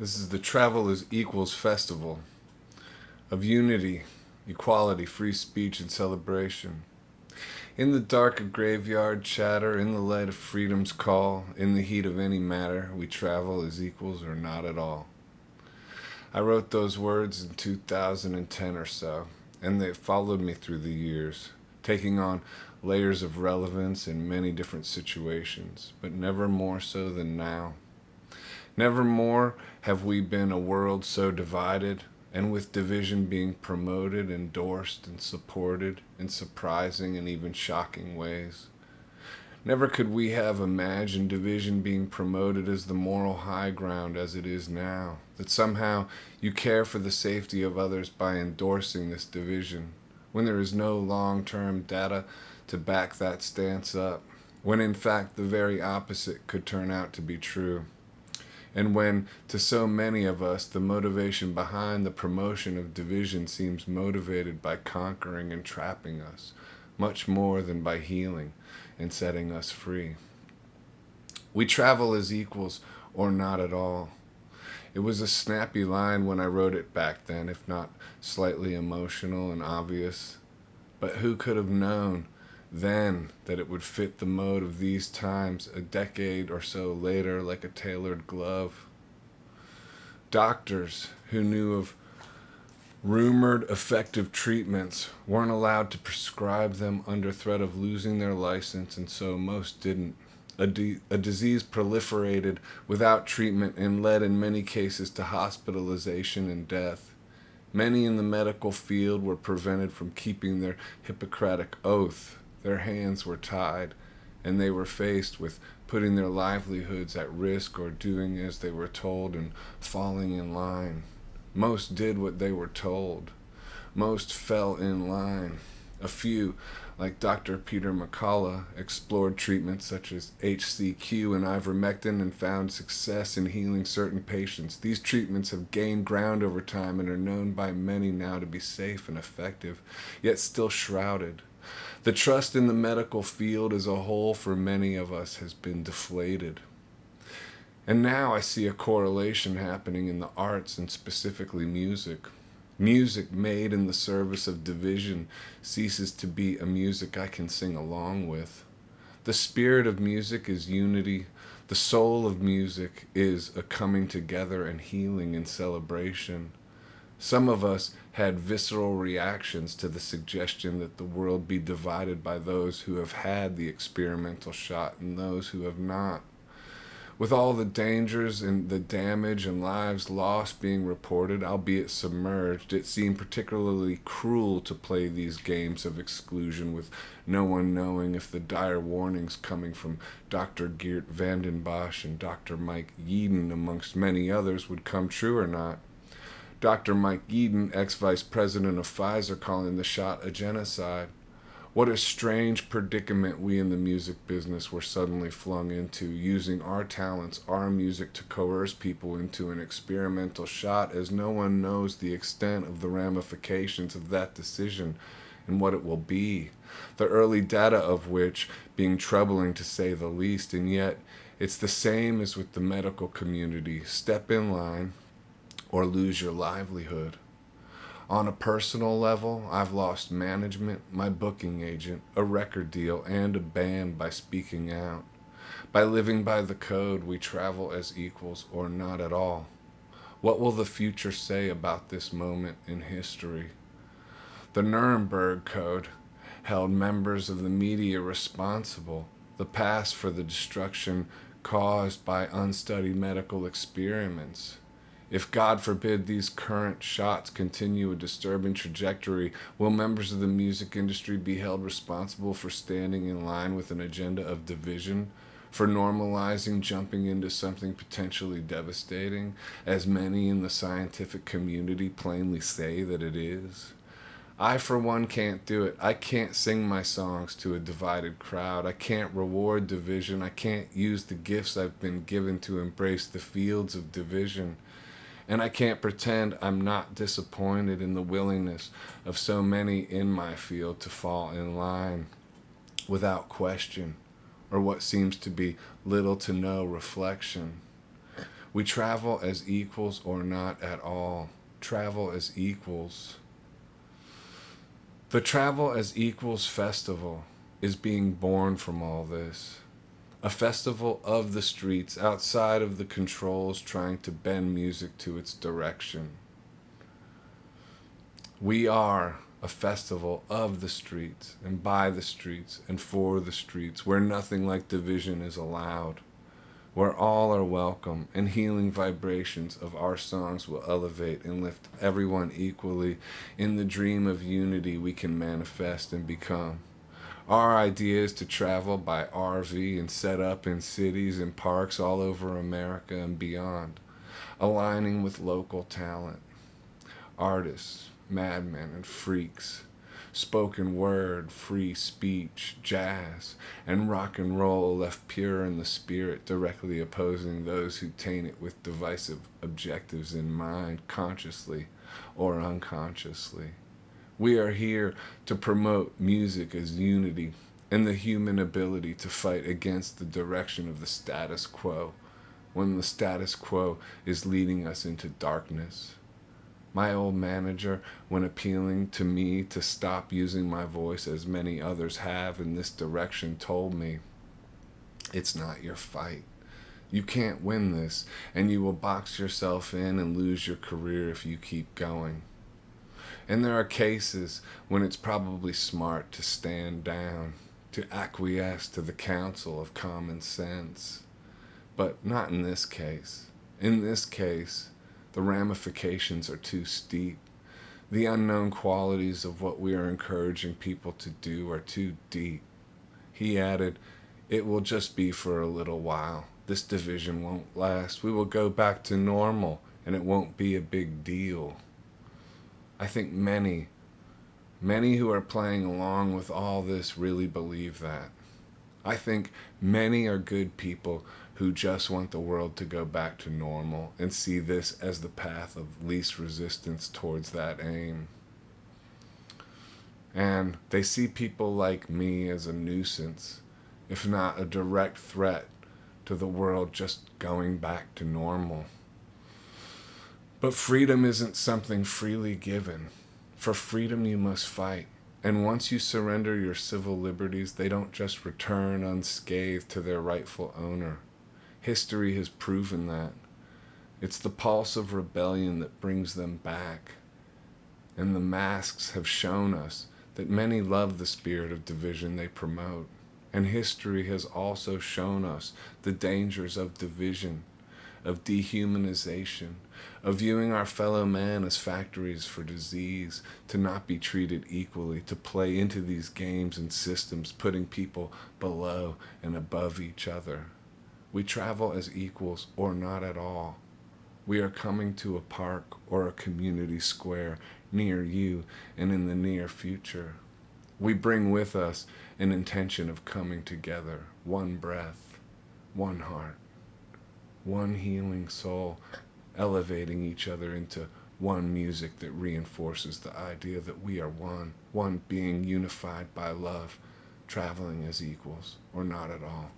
This is the Travel is Equals Festival of unity, equality, free speech, and celebration. In the dark of graveyard chatter, in the light of freedom's call, in the heat of any matter, we travel as equals or not at all. I wrote those words in 2010 or so, and they followed me through the years, taking on layers of relevance in many different situations, but never more so than now. Never more have we been a world so divided, and with division being promoted, endorsed, and supported in surprising and even shocking ways. Never could we have imagined division being promoted as the moral high ground as it is now, that somehow you care for the safety of others by endorsing this division, when there is no long-term data to back that stance up, when in fact the very opposite could turn out to be true. And when, to so many of us, the motivation behind the promotion of division seems motivated by conquering and trapping us, much more than by healing and setting us free. We travel as equals or not at all. It was a snappy line when I wrote it back then, if not slightly emotional and obvious. But who could have known then that it would fit the mode of these times a decade or so later like a tailored glove? Doctors who knew of rumored effective treatments weren't allowed to prescribe them under threat of losing their license, and so most didn't. A disease proliferated without treatment and led in many cases to hospitalization and death. Many in the medical field were prevented from keeping their Hippocratic oath. Their hands were tied, and they were faced with putting their livelihoods at risk or doing as they were told and falling in line. Most did what they were told. Most fell in line. A few, like Dr. Peter McCullough, explored treatments such as HCQ and ivermectin and found success in healing certain patients. These treatments have gained ground over time and are known by many now to be safe and effective, yet still shrouded. The trust in the medical field as a whole for many of us has been deflated. And now I see a correlation happening in the arts and specifically music. Music made in the service of division ceases to be a music I can sing along with. The spirit of music is unity. The soul of music is a coming together and healing and celebration. Some of us had visceral reactions to the suggestion that the world be divided by those who have had the experimental shot and those who have not. With all the dangers and the damage and lives lost being reported, albeit submerged, it seemed particularly cruel to play these games of exclusion with no one knowing if the dire warnings coming from Dr. Geert Vandenbosch and Dr. Mike Yeadon, amongst many others, would come true or not. Dr. Mike Yeadon, ex-vice president of Pfizer, calling the shot a genocide. What a strange predicament we in the music business were suddenly flung into, using our talents, our music to coerce people into an experimental shot, as no one knows the extent of the ramifications of that decision and what it will be. The early data of which being troubling to say the least, and yet it's the same as with the medical community. Step in line or lose your livelihood. On a personal level, I've lost management, my booking agent, a record deal, and a band by speaking out. By living by the code, we travel as equals or not at all. What will the future say about this moment in history? The Nuremberg Code held members of the media responsible, the past for the destruction caused by unstudied medical experiments. If, God forbid, these current shots continue a disturbing trajectory, will members of the music industry be held responsible for standing in line with an agenda of division, for normalizing jumping into something potentially devastating, as many in the scientific community plainly say that it is? I, for one, can't do it. I can't sing my songs to a divided crowd. I can't reward division. I can't use the gifts I've been given to embrace the fields of division. And I can't pretend I'm not disappointed in the willingness of so many in my field to fall in line without question or what seems to be little to no reflection. We travel as equals or not at all. Travel as equals. The Travel as Equals Festival is being born from all this. A festival of the streets outside of the controls trying to bend music to its direction. We are a festival of the streets and by the streets and for the streets, where nothing like division is allowed, where all are welcome and healing vibrations of our songs will elevate and lift everyone equally in the dream of unity we can manifest and become. Our idea is to travel by RV and set up in cities and parks all over America and beyond, aligning with local talent, artists, madmen and freaks, spoken word, free speech, jazz, and rock and roll left pure in the spirit, directly opposing those who taint it with divisive objectives in mind, consciously or unconsciously. We are here to promote music as unity and the human ability to fight against the direction of the status quo, when the status quo is leading us into darkness. My old manager, when appealing to me to stop using my voice as many others have in this direction, told me, "It's not your fight. You can't win this, and you will box yourself in and lose your career if you keep going." And there are cases when it's probably smart to stand down, to acquiesce to the counsel of common sense. But not in this case. In this case, the ramifications are too steep. The unknown qualities of what we are encouraging people to do are too deep. He added, "It will just be for a little while. This division won't last. We will go back to normal, and it won't be a big deal." I think many who are playing along with all this really believe that. I think many are good people who just want the world to go back to normal and see this as the path of least resistance towards that aim. And they see people like me as a nuisance, if not a direct threat to the world just going back to normal. But freedom isn't something freely given. For freedom you must fight. And once you surrender your civil liberties, they don't just return unscathed to their rightful owner. History has proven that. It's the pulse of rebellion that brings them back. And the masks have shown us that many love the spirit of division they promote. And history has also shown us the dangers of division, of dehumanization, of viewing our fellow man as factories for disease, to not be treated equally, to play into these games and systems, putting people below and above each other. We travel as equals or not at all. We are coming to a park or a community square near you and in the near future. We bring with us an intention of coming together, one breath, one heart, one healing soul, elevating each other into one music that reinforces the idea that we are one being unified by love, traveling as equals or not at all.